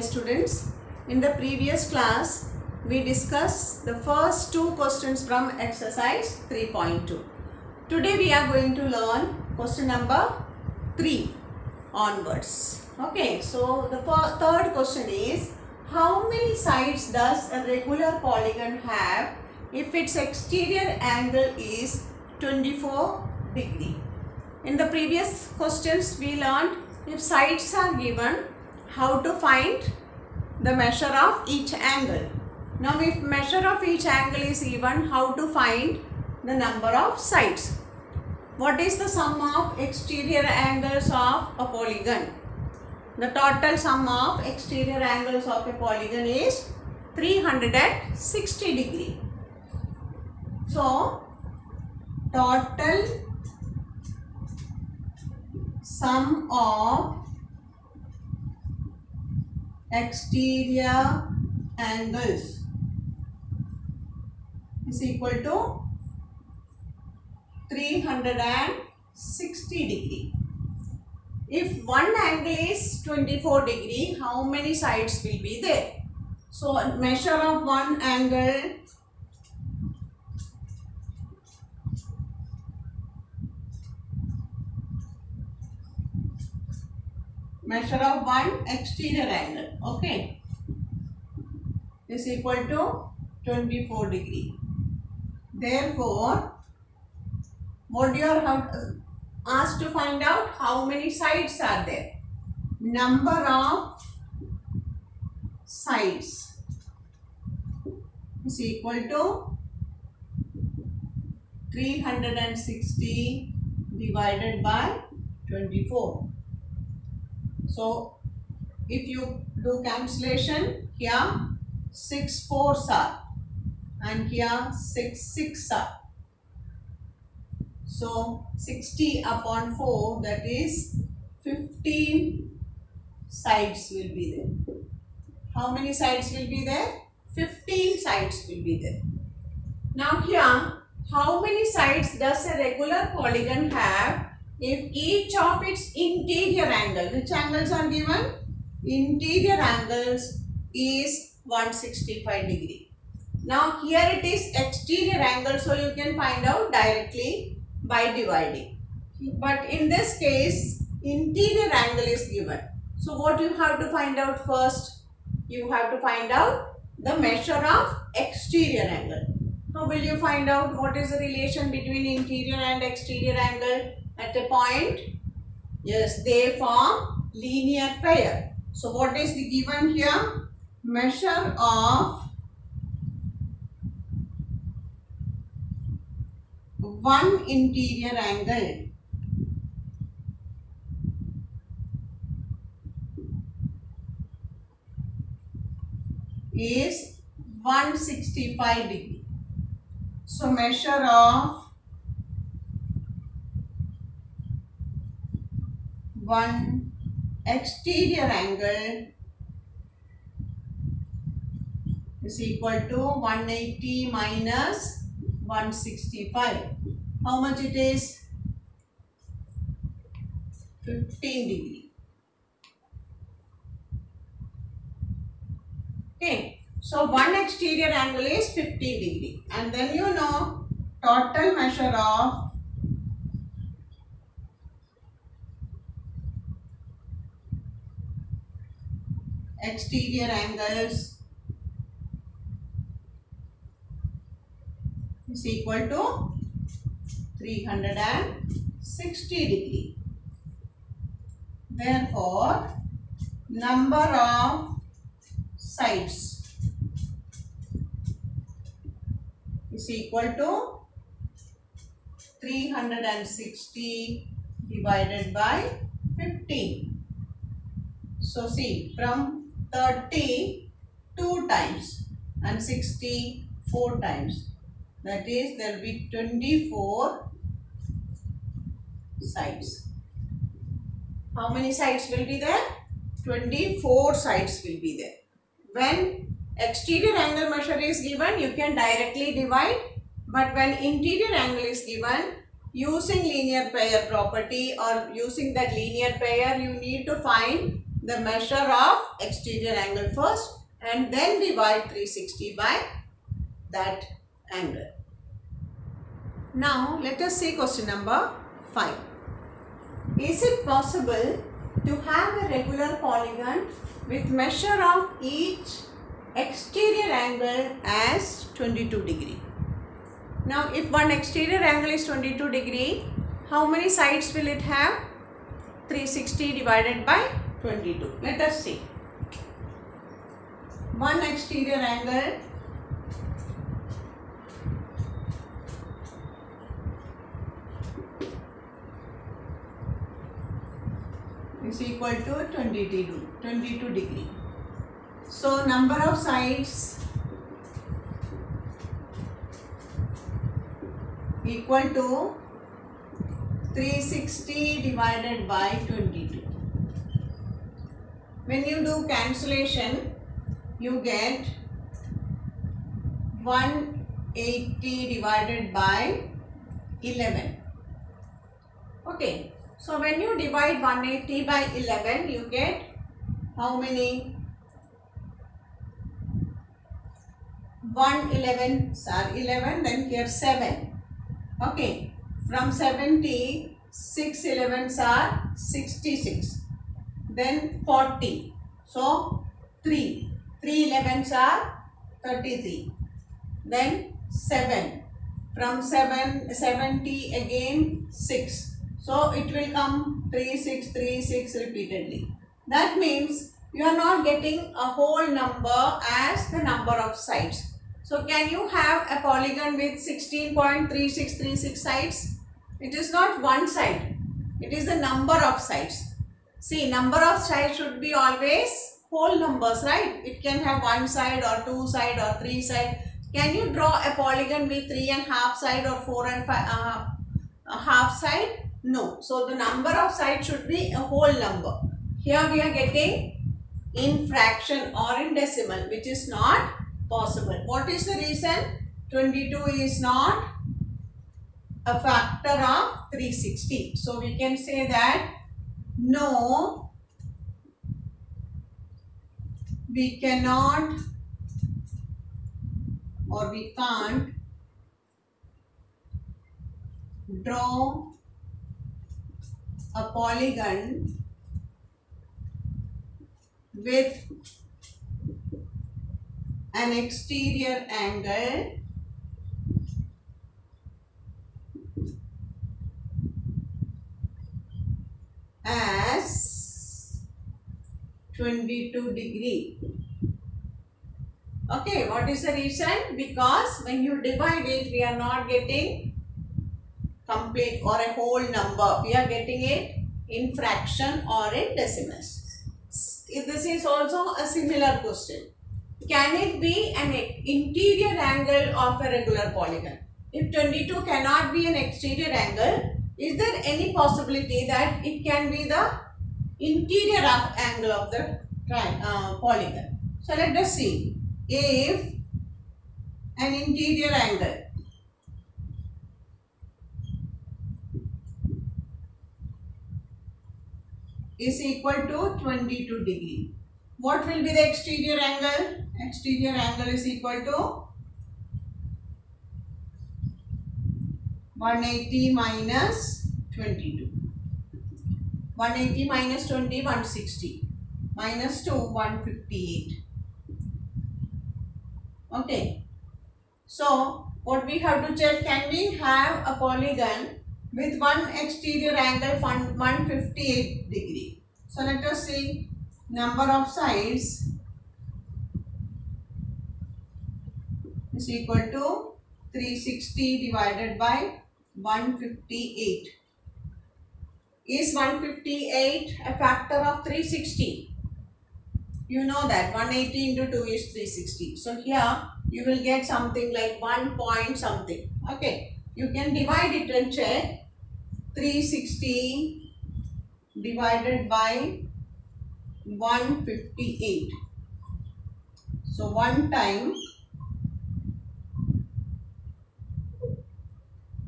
dear students. In the previous class, we discussed the first two questions from exercise 3.2. Today we are going to learn question number 3 onwards. Okay, so the third question is, how many sides does a regular polygon have if its exterior angle is 24 degree? In the previous questions we learned, if sides are given, how to find the measure of each angle. Now if measure of each angle is given, how to find the number of sides. What is the sum of exterior angles of a polygon? The total sum of exterior angles of a polygon is 360 degree. So total sum of exterior angles is equal to 360 degree. If one angle is 24 degree, how many sides will be there? So measure of one angle exterior angle, okay, is equal to 24 degree. Therefore, what you are asked to find out, how many sides are there? Number of sides is equal to 360 divided by 24. So if you do cancellation, here 6 4s are and here 6 6 are. So 60 upon 4, that is 15 sides will be there. How many sides will be there? 15 sides will be there. Now here, how many sides does a regular polygon have if each of its interior angle, which angles are given? Interior angles is 165 degree. Now here it is exterior angle, so you can find out directly by dividing. But in this case, interior angle is given. So what you have to find out first? You have to find out the measure of exterior angle. How will you find out what is the relation between interior and exterior angle? At a point, yes, they form linear pair. So what is the given here? Measure of one interior angle is 165 degree. So measure of one exterior angle is equal to 180 minus 165. How much it is? 15 degree. Okay. So one exterior angle is 15 degree. And then you know total measure of exterior angles is equal to 360 degree. Therefore, number of sides is equal to 360 divided by 15. So see, from 30 2 times and 60 4 times. That is, there will be 24 sides. How many sides will be there? 24 sides will be there. When exterior angle measure is given, you can directly divide. But when interior angle is given, using linear pair property or using that linear pair, you need to find the measure of exterior angle first and then divide 360 by that angle. Now let us see question number 5. Is it possible to have a regular polygon with measure of each exterior angle as 22 degree? Now if one exterior angle is 22 degree, how many sides will it have? 360 divided by 22. Let us see. One exterior angle is equal to 22 degree. So number of sides equal to 360 divided by 22. When you do cancellation, you get 180 divided by 11. Okay, so when you divide 180 by 11, you get how many? 111s are 11, then here 7. Okay, from 70, 6 11s are 66. Then 40. So 3 11s are 33. Then 7. From 70 again 6. So it will come 3 6 repeatedly. That means you are not getting a whole number as the number of sides. So can you have a polygon with 16.3636 sides? It is not one side. It is the number of sides. See, number of sides should be always whole numbers, right? It can have one side or two side or three side. Can you draw a polygon with 3½ side or 4½ side? No. So the number of sides should be a whole number. Here we are getting in fraction or in decimal, which is not possible. What is the reason? 22 is not a factor of 360. So we can say that no, we cannot or we can't draw a polygon with an exterior angle as 22 degree. Okay, what is the reason? Because when you divide it, we are not getting complete or a whole number. We are getting it in fraction or in decimals. This is also a similar question. Can it be an interior angle of a regular polygon? If 22 cannot be an exterior angle, is there any possibility that it can be the interior angle of the polygon? So let us see. If an interior angle is equal to 22 degree, what will be the exterior angle? Exterior angle is equal to 180 minus 22. 180 minus 20, 160. Minus 2, 158. Okay. So, what we have to check, can we have a polygon with one exterior angle 158 degree? So, let us see number of sides is equal to 360 divided by 158. Is 158 a factor of 360? You know that 180 into 2 is 360. So here you will get something like 1 point something. Okay. You can divide it and check. 360 divided by 158. So 1 time,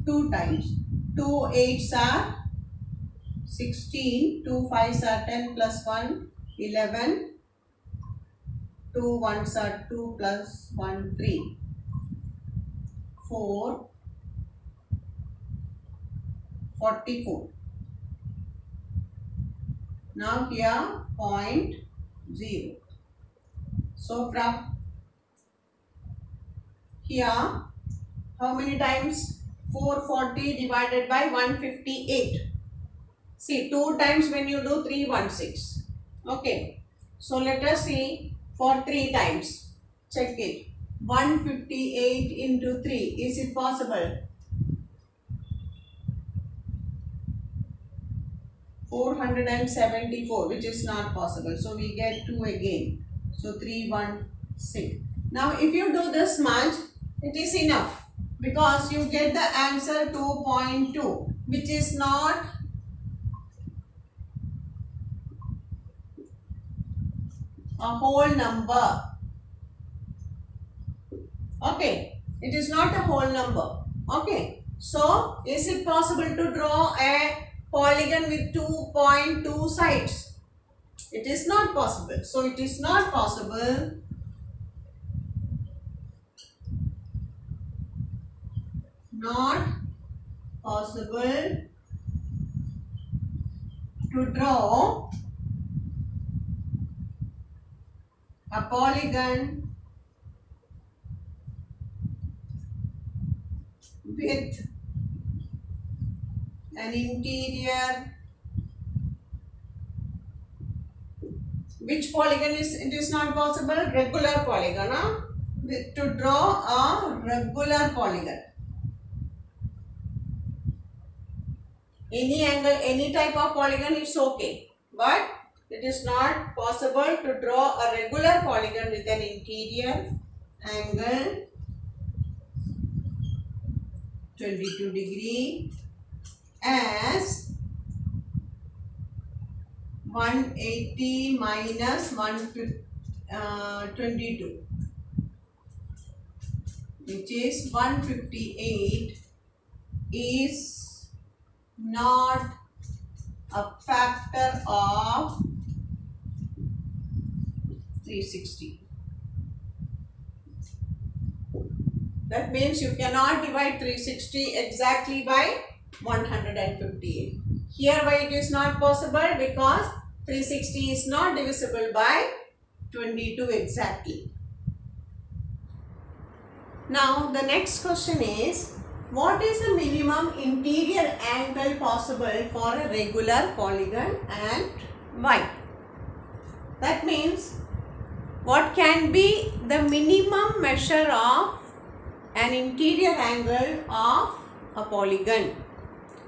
2 times. 2 8s are 16, 2 5s are 10 plus 1, 11, 2 ones are 2 plus 1, 3, 4, 44. Now here 0.0. So from here, how many times? 440 divided by 158. See, 2 times when you do 316. Okay. So let us see for 3 times. Check it. 158 into 3. Is it possible? 474, which is not possible. So we get 2 again. So 316. Now if you do this much, it is enough. Because you get the answer 2.2, which is not a whole number. Okay, it is not a whole number. Okay, so is it possible to draw a polygon with 2.2 sides? It is not possible. So it is not possible to draw a polygon with an interior. Which polygon is it is not possible? Regular polygon. To draw a regular polygon. Any angle, any type of polygon is okay. But it is not possible to draw a regular polygon with an interior angle 22 degree as 180 minus 122, which is 158, is not a factor of 360. That means you cannot divide 360 exactly by 158. Here why it is not possible? Because 360 is not divisible by 22 exactly. Now the next question is, what is the minimum interior angle possible for a regular polygon and why? That means what can be the minimum measure of an interior angle of a polygon?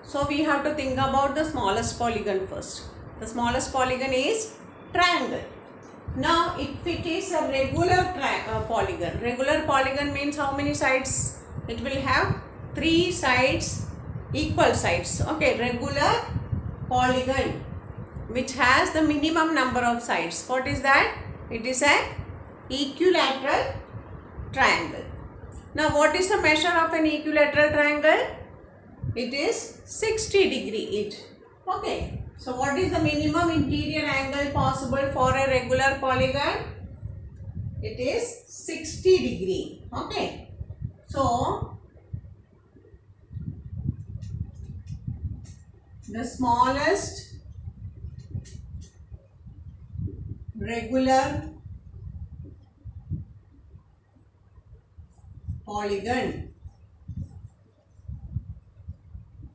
So we have to think about the smallest polygon first. The smallest polygon is triangle. Now if it is a regular polygon, regular polygon means how many sides? It will have 3 sides, equal sides. Okay, regular polygon which has the minimum number of sides. What is that? It is an equilateral triangle. Now what is the measure of an equilateral triangle? It is 60 degree each. Okay. So what is the minimum interior angle possible for a regular polygon? It is 60 degree. Okay. So the smallest regular polygon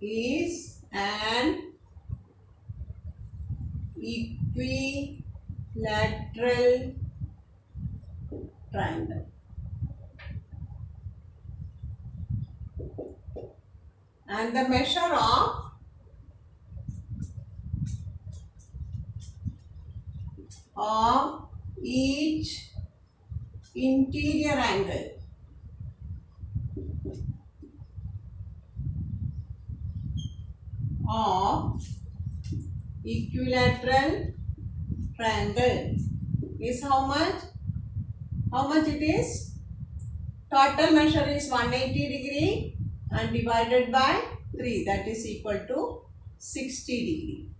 is an equilateral triangle. And the measure of each interior angle of equilateral triangle is how much? How much it is? Total measure is 180 degree and divided by 3, that is equal to 60 degree.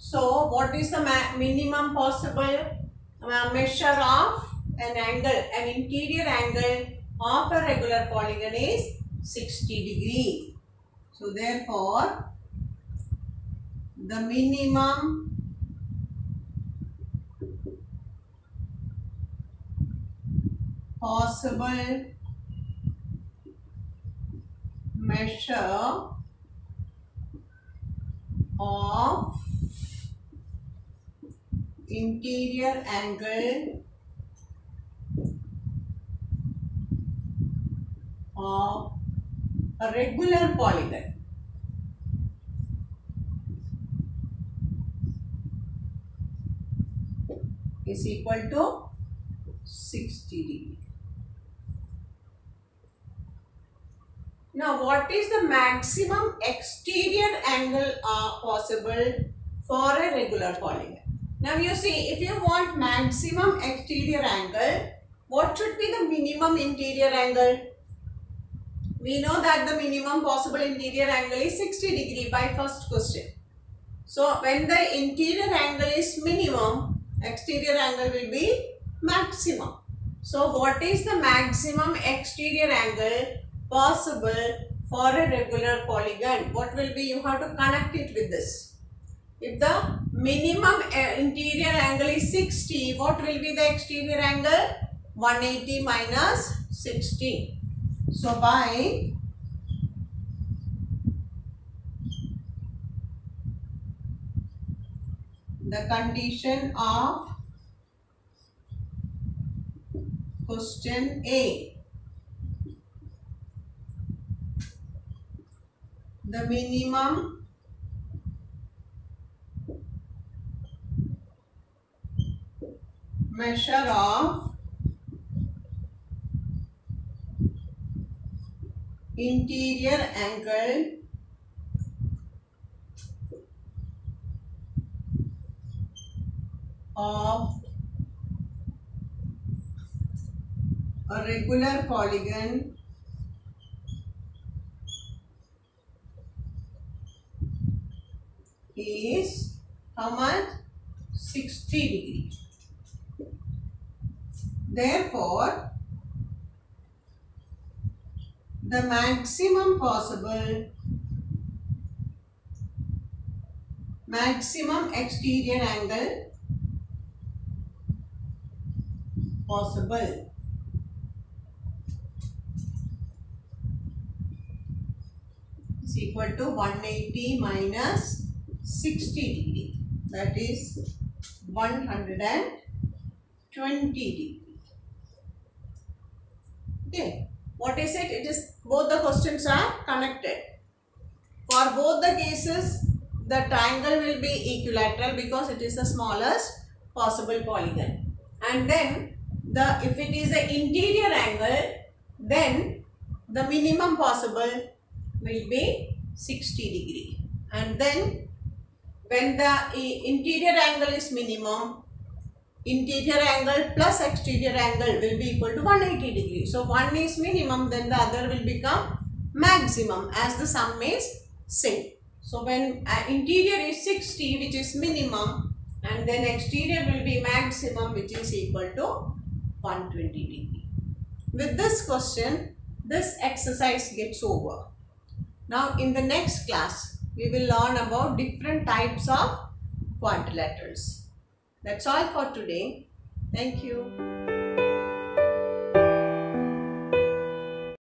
So what is the minimum possible measure of an angle, an interior angle of a regular polygon is 60 degree. So therefore the minimum possible measure of interior angle of a regular polygon is equal to 60 degree. Now what is the maximum exterior angle possible for a regular polygon? Now you see, if you want maximum exterior angle, what should be the minimum interior angle? We know that the minimum possible interior angle is 60 degree by first question. So when the interior angle is minimum, exterior angle will be maximum. So what is the maximum exterior angle possible for a regular polygon? What will be? You have to connect it with this. If the minimum interior angle is 60, what will be the exterior angle? 180 minus 60. So by the condition of question A, the minimum measure of interior angle of a regular polygon is how much? 60 degree. Therefore, the maximum possible maximum exterior angle possible is equal to 180 minus 60 degree, that is 120 degree. Okay, what is it? It is both the questions are connected. For both the cases, the triangle will be equilateral because it is the smallest possible polygon. And then if it is the interior angle, then the minimum possible will be 60 degree. And then when the interior angle is minimum, interior angle plus exterior angle will be equal to 180 degree. So one is minimum, then the other will become maximum as the sum is same. So when interior is 60, which is minimum, and then exterior will be maximum, which is equal to 120 degree. With this question, this exercise gets over. Now in the next class, we will learn about different types of quadrilaterals. That's all for today. Thank you.